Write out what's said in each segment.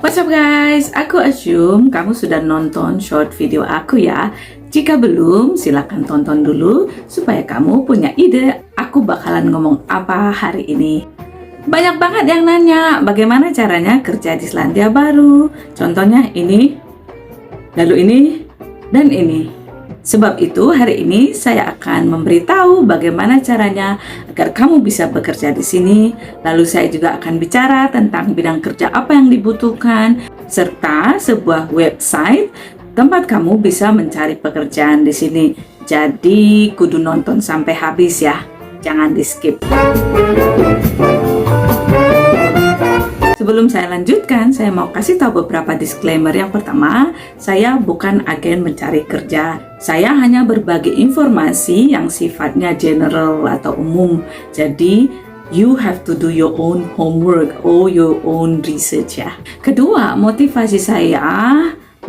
What's up guys, aku assume kamu sudah nonton short video aku ya. Jika belum, silakan tonton dulu supaya kamu punya ide aku bakalan ngomong apa hari ini. Banyak banget yang nanya bagaimana caranya kerja di Selandia Baru. Contohnya ini, lalu ini, dan ini. Sebab itu hari ini saya akan memberitahu bagaimana caranya agar kamu bisa bekerja di sini. Lalu saya juga akan bicara tentang bidang kerja apa yang dibutuhkan, serta sebuah website tempat kamu bisa mencari pekerjaan di sini. Jadi kudu nonton sampai habis ya, jangan di skip. Sebelum saya lanjutkan, saya mau kasih tahu beberapa disclaimer. Yang pertama, saya bukan agen mencari kerja. Saya hanya berbagi informasi yang sifatnya general atau umum. Jadi, you have to do your own homework or your own research ya. Kedua, motivasi saya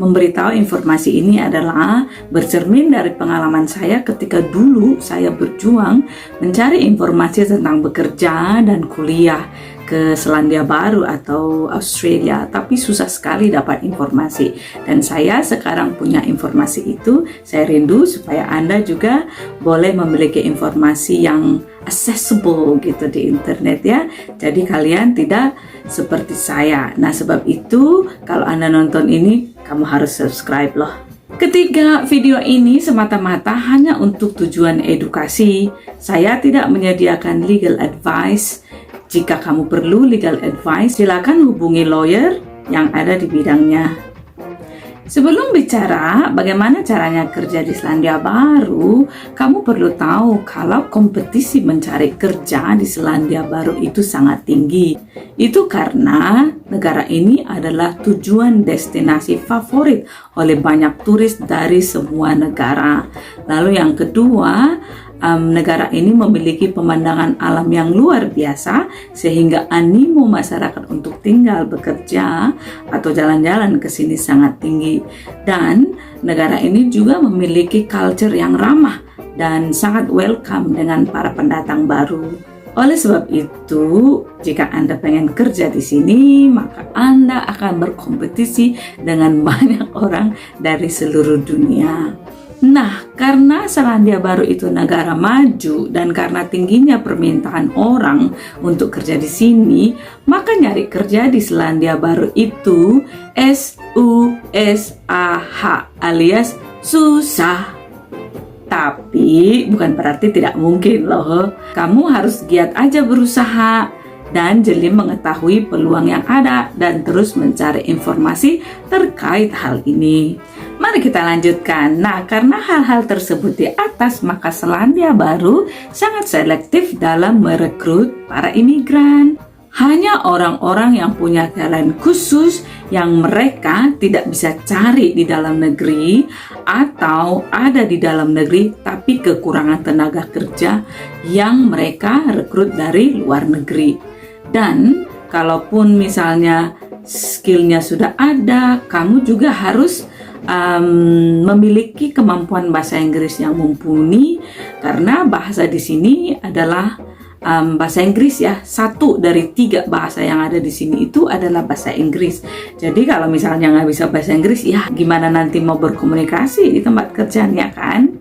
memberitahu informasi ini adalah bercermin dari pengalaman saya ketika dulu saya berjuang mencari informasi tentang bekerja dan kuliah ke Selandia Baru atau Australia, tapi susah sekali dapat informasi. Dan saya sekarang punya informasi itu, saya rindu supaya Anda juga boleh memiliki informasi yang accessible gitu di internet ya. Jadi kalian tidak seperti saya. Nah, sebab itu kalau Anda nonton ini, kamu harus subscribe loh. Ketiga, video ini semata-mata hanya untuk tujuan edukasi. Saya tidak menyediakan legal advice. Jika kamu perlu legal advice, silakan hubungi lawyer yang ada di bidangnya. Sebelum bicara bagaimana caranya kerja di Selandia Baru, kamu perlu tahu kalau kompetisi mencari kerja di Selandia Baru itu sangat tinggi. Itu karena negara ini adalah tujuan destinasi favorit oleh banyak turis dari semua negara. Lalu yang kedua, negara ini memiliki pemandangan alam yang luar biasa sehingga animo masyarakat untuk tinggal, bekerja, atau jalan-jalan ke sini sangat tinggi. Dan negara ini juga memiliki culture yang ramah dan sangat welcome dengan para pendatang baru. Oleh sebab itu, jika Anda pengen kerja di sini, maka Anda akan berkompetisi dengan banyak orang dari seluruh dunia. Nah, karena Selandia Baru itu negara maju dan karena tingginya permintaan orang untuk kerja di sini, maka nyari kerja di Selandia Baru itu susah alias susah. Tapi bukan berarti tidak mungkin loh. Kamu harus giat aja berusaha dan jeli mengetahui peluang yang ada dan terus mencari informasi terkait hal ini. Mari kita lanjutkan. Nah, karena hal-hal tersebut di atas, maka Selandia Baru sangat selektif dalam merekrut para imigran. Hanya orang-orang yang punya talent khusus yang mereka tidak bisa cari di dalam negeri atau ada di dalam negeri tapi kekurangan tenaga kerja yang mereka rekrut dari luar negeri. Dan kalaupun misalnya skillnya sudah ada, kamu juga harus memiliki kemampuan bahasa Inggris yang mumpuni, karena bahasa di sini adalah bahasa Inggris ya. 1 dari 3 bahasa yang ada di sini itu adalah bahasa Inggris. Jadi kalau misalnya nggak bisa bahasa Inggris, ya gimana nanti mau berkomunikasi di tempat kerjanya kan?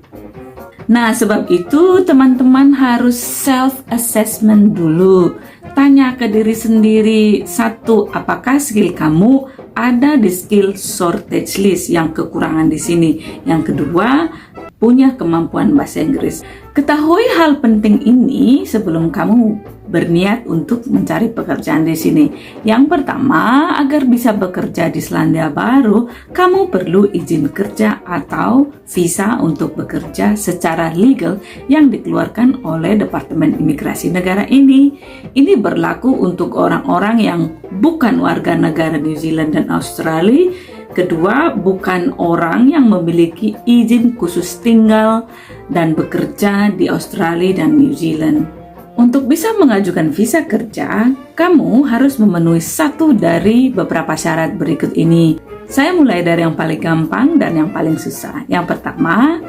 Nah, sebab itu teman-teman harus self-assessment dulu. Tanya ke diri sendiri, 1, apakah skill kamu ada di skill shortage list yang kekurangan di sini. Yang kedua, punya kemampuan bahasa Inggris. Ketahui hal penting ini sebelum kamu berniat untuk mencari pekerjaan di sini. Yang pertama, agar bisa bekerja di Selandia Baru, kamu perlu izin kerja atau visa untuk bekerja secara legal yang dikeluarkan oleh Departemen Imigrasi negara ini. Ini berlaku untuk orang-orang yang bukan warga negara New Zealand dan Australia. Kedua, bukan orang yang memiliki izin khusus tinggal dan bekerja di Australia dan New Zealand. Untuk bisa mengajukan visa kerja, kamu harus memenuhi 1 dari beberapa syarat berikut ini. Saya mulai dari yang paling gampang dan yang paling susah. Yang pertama,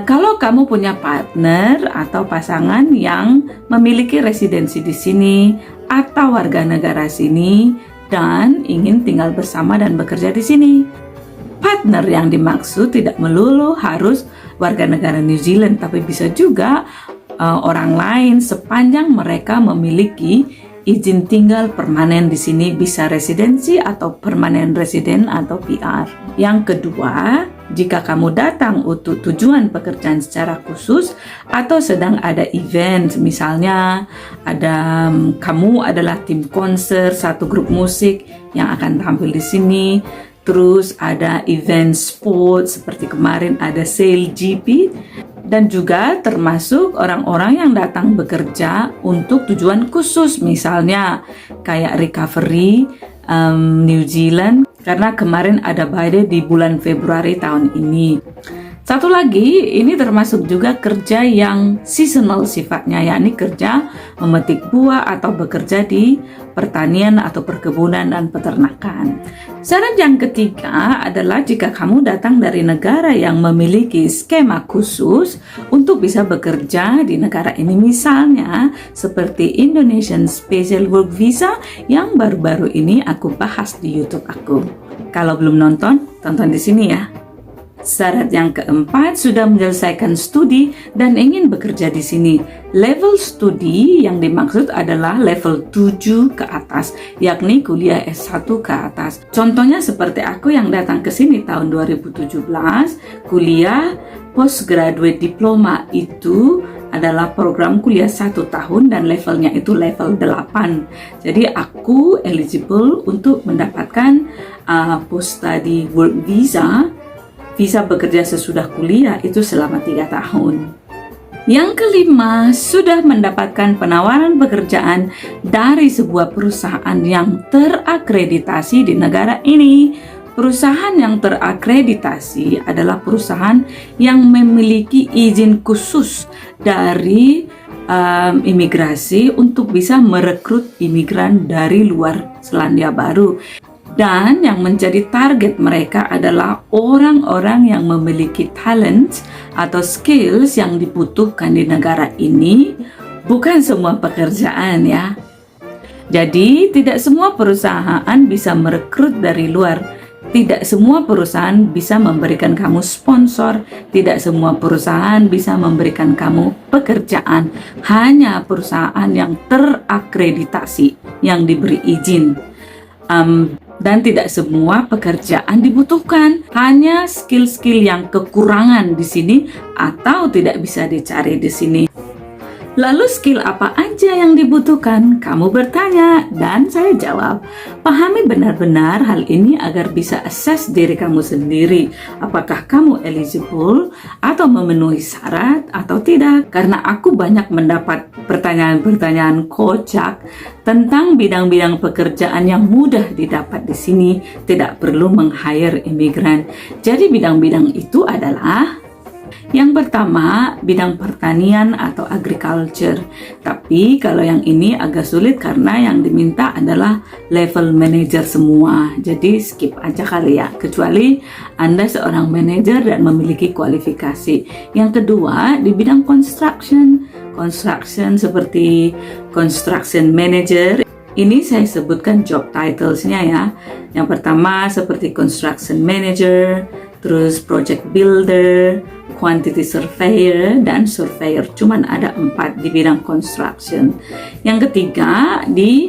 kalau kamu punya partner atau pasangan yang memiliki residensi di sini atau warga negara sini, dan ingin tinggal bersama dan bekerja di sini. Partner yang dimaksud tidak melulu harus warga negara New Zealand, tapi bisa juga orang lain sepanjang mereka memiliki izin tinggal permanen di sini, bisa residensi atau permanen resident atau PR. Yang kedua, jika kamu datang untuk tujuan pekerjaan secara khusus atau sedang ada event, misalnya kamu adalah tim konser satu grup musik yang akan tampil di sini, terus ada event sport seperti kemarin ada Sail GP, dan juga termasuk orang-orang yang datang bekerja untuk tujuan khusus, misalnya kayak recovery New Zealand karena kemarin ada badai di bulan Februari tahun ini. Satu lagi, ini termasuk juga kerja yang seasonal sifatnya, yakni kerja memetik buah atau bekerja di pertanian atau perkebunan dan peternakan. Syarat yang ketiga adalah jika kamu datang dari negara yang memiliki skema khusus untuk bisa bekerja di negara ini, misalnya seperti Indonesian Special Work Visa yang baru-baru ini aku bahas di YouTube aku. Kalau belum nonton, tonton di sini ya. Syarat yang keempat, sudah menyelesaikan studi dan ingin bekerja di sini. Level studi yang dimaksud adalah level 7 ke atas, yakni kuliah S1 ke atas. Contohnya seperti aku yang datang ke sini tahun 2017, kuliah postgraduate diploma itu adalah program kuliah 1 tahun dan levelnya itu level 8. Jadi aku eligible untuk mendapatkan post study work visa, bisa bekerja sesudah kuliah itu selama 3 tahun. Yang kelima, sudah mendapatkan penawaran pekerjaan dari sebuah perusahaan yang terakreditasi di negara ini. Perusahaan yang terakreditasi adalah perusahaan yang memiliki izin khusus dari imigrasi untuk bisa merekrut imigran dari luar Selandia Baru. Dan yang menjadi target mereka adalah orang-orang yang memiliki talent atau skills yang dibutuhkan di negara ini, bukan semua pekerjaan ya. Jadi tidak semua perusahaan bisa merekrut dari luar. Tidak semua perusahaan bisa memberikan kamu sponsor, tidak semua perusahaan bisa memberikan kamu pekerjaan. Hanya perusahaan yang terakreditasi yang diberi izin. Dan tidak semua pekerjaan dibutuhkan, hanya skill-skill yang kekurangan di sini atau tidak bisa dicari di sini. Lalu skill apa aja yang dibutuhkan? Kamu bertanya dan saya jawab. Pahami benar-benar hal ini agar bisa assess diri kamu sendiri. Apakah kamu eligible atau memenuhi syarat atau tidak? Karena aku banyak mendapat pertanyaan-pertanyaan kocak tentang bidang-bidang pekerjaan yang mudah didapat di sini, tidak perlu meng-hire imigran. Jadi bidang-bidang itu adalah yang pertama, bidang pertanian atau agriculture. Tapi kalau yang ini agak sulit karena yang diminta adalah level manager semua. Jadi skip aja kali ya, kecuali Anda seorang manager dan memiliki kualifikasi. Yang kedua, di bidang construction seperti construction manager. Ini saya sebutkan job titlesnya ya. Yang pertama seperti construction manager, terus project builder, quantity surveyor, dan surveyor. Cuman ada 4 di bidang construction. Yang ketiga di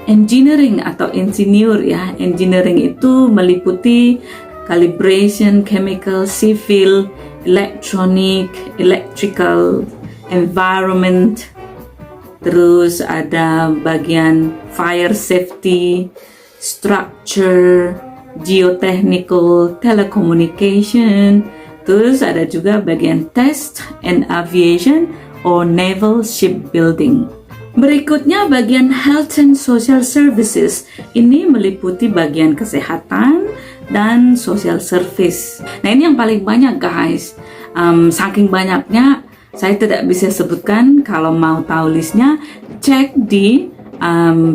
engineering atau insinyur ya. Engineering itu meliputi calibration, chemical, civil, electronic, electrical, environment, terus ada bagian fire safety, structure, geotechnical, telecommunication, terus ada juga bagian test and aviation or naval shipbuilding. Berikutnya bagian health and social services. Ini meliputi bagian kesehatan dan social service. Nah ini yang paling banyak guys. Saking banyaknya saya tidak bisa sebutkan. Kalau mau tahu listnya, cek di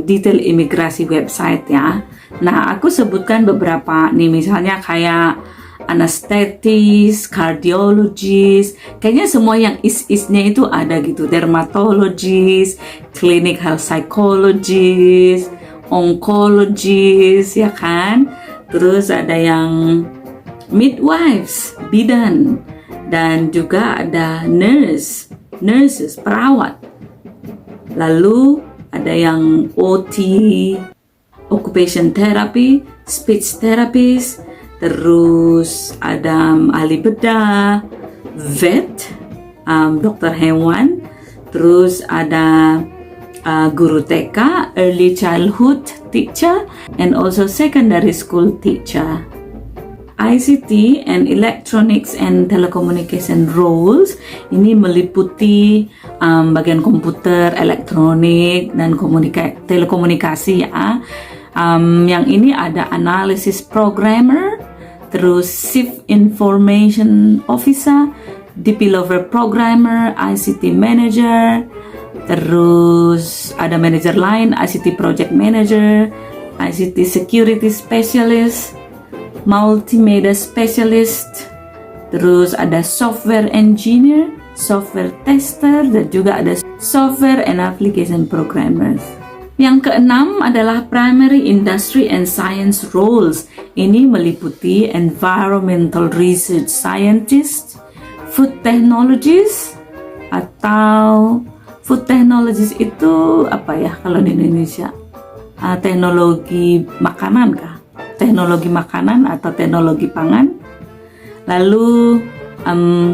detail imigrasi website ya. Nah, aku sebutkan beberapa nih, misalnya kayak anesthetist, cardiologist, kayaknya semua yang is-isnya itu ada gitu, dermatologist, clinical psychologist, oncologist, ya kan? Terus ada yang midwives, bidan, dan juga ada nurses, perawat. Lalu ada yang OT, occupation therapy, speech therapist, terus ada ahli bedah, vet, dokter hewan, terus ada guru TK, early childhood teacher, and also secondary school teacher. ICT and Electronics and Telecommunication roles ini meliputi bagian komputer, elektronik, dan telekomunikasi ya. Yang ini ada analysis programmer, terus Chief Information Officer, developer programmer, ICT manager, terus ada manager lain, ICT project manager, ICT security specialist, multimedia specialist, terus ada software engineer, software tester, dan juga ada software and application programmers. Yang keenam adalah primary industry and science roles. Ini meliputi environmental research scientist, food technologies, atau food technologies itu apa ya kalau di Indonesia? Teknologi makanan kah? Teknologi makanan atau teknologi pangan. Lalu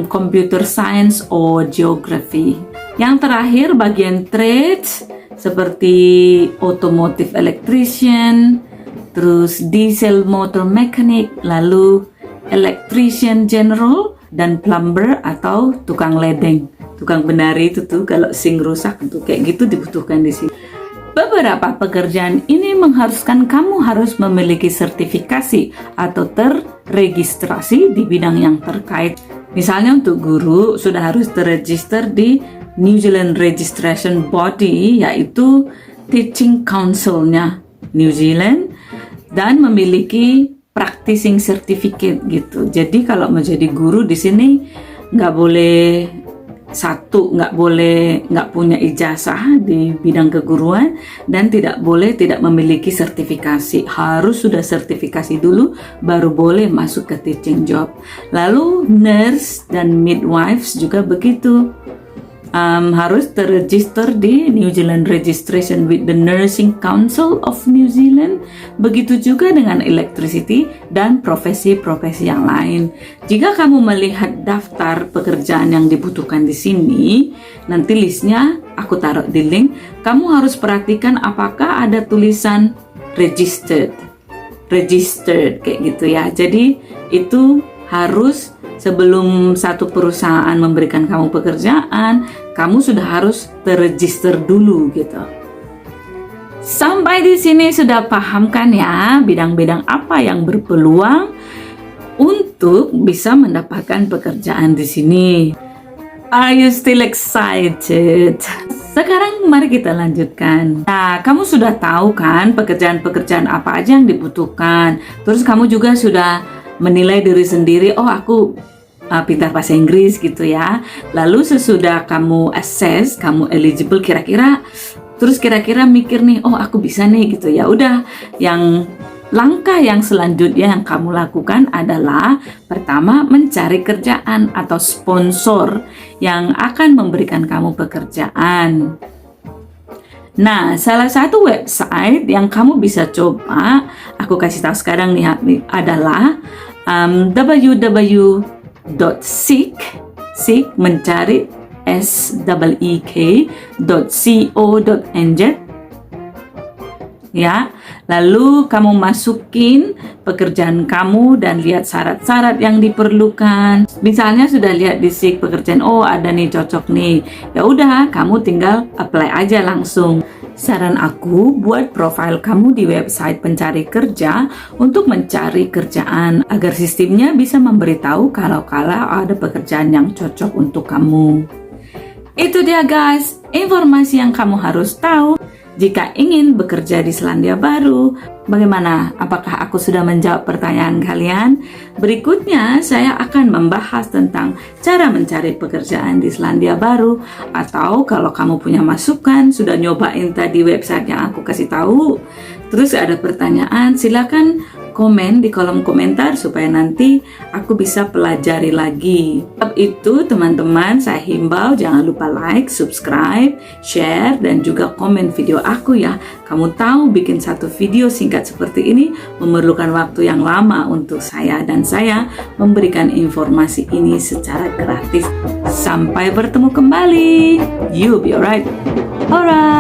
computer science or geography. Yang terakhir bagian trades seperti automotive electrician, terus diesel motor mechanic, lalu electrician general, dan plumber atau tukang ledeng. Tukang benari itu tuh kalau sing rusak tuh kayak gitu dibutuhkan di sini. Beberapa pekerjaan ini mengharuskan kamu harus memiliki sertifikasi atau terregistrasi di bidang yang terkait. Misalnya untuk guru sudah harus terregister di New Zealand Registration Body, yaitu Teaching Council-nya New Zealand, dan memiliki practicing certificate gitu. Jadi kalau menjadi guru di sini nggak boleh nggak punya ijazah di bidang keguruan, dan tidak boleh tidak memiliki sertifikasi. Harus sudah sertifikasi dulu baru boleh masuk ke teaching job. Lalu nurse dan midwives juga begitu. Harus terregister di New Zealand Registration with the Nursing Council of New Zealand. Begitu juga dengan electricity dan profesi-profesi yang lain. Jika kamu melihat daftar pekerjaan yang dibutuhkan di sini, nanti listnya aku taruh di link. Kamu harus perhatikan apakah ada tulisan registered kayak gitu ya. Jadi itu harus sebelum satu perusahaan memberikan kamu pekerjaan, kamu sudah harus terregister dulu gitu. Sampai di sini sudah paham kan ya bidang-bidang apa yang berpeluang untuk bisa mendapatkan pekerjaan di sini. Are you still excited? Sekarang mari kita lanjutkan. Nah, kamu sudah tahu kan pekerjaan-pekerjaan apa aja yang dibutuhkan. Terus kamu juga sudah menilai diri sendiri, oh aku pintar bahasa Inggris gitu ya. Lalu sesudah kamu assess, kamu eligible kira-kira mikir nih, oh aku bisa nih gitu ya. Udah, yang langkah yang selanjutnya yang kamu lakukan adalah pertama mencari kerjaan atau sponsor yang akan memberikan kamu pekerjaan. Nah, salah satu website yang kamu bisa coba, aku kasih tahu sekarang nih adalah www.seek mencari seek.co.nz ya. Lalu kamu masukin pekerjaan kamu dan lihat syarat-syarat yang diperlukan. Misalnya sudah lihat di Seek pekerjaan, oh ada nih cocok nih. Ya udah, kamu tinggal apply aja langsung. Saran aku buat profil kamu di website pencari kerja untuk mencari kerjaan agar sistemnya bisa memberitahu kalau ada pekerjaan yang cocok untuk kamu. Itu dia guys, informasi yang kamu harus tahu jika ingin bekerja di Selandia Baru. Bagaimana? Apakah aku sudah menjawab pertanyaan kalian? Berikutnya saya akan membahas tentang cara mencari pekerjaan di Selandia Baru. Atau kalau kamu punya masukan, sudah nyobain tadi website yang aku kasih tahu, Terus ada pertanyaan, silakan komen di kolom komentar supaya nanti aku bisa pelajari lagi. Sebab itu teman-teman, saya himbau jangan lupa like, subscribe, share, dan juga komen video aku ya. Kamu tahu bikin satu video singkat seperti ini memerlukan waktu yang lama untuk saya, dan saya memberikan informasi ini secara gratis. Sampai bertemu kembali. You be alright. Alright.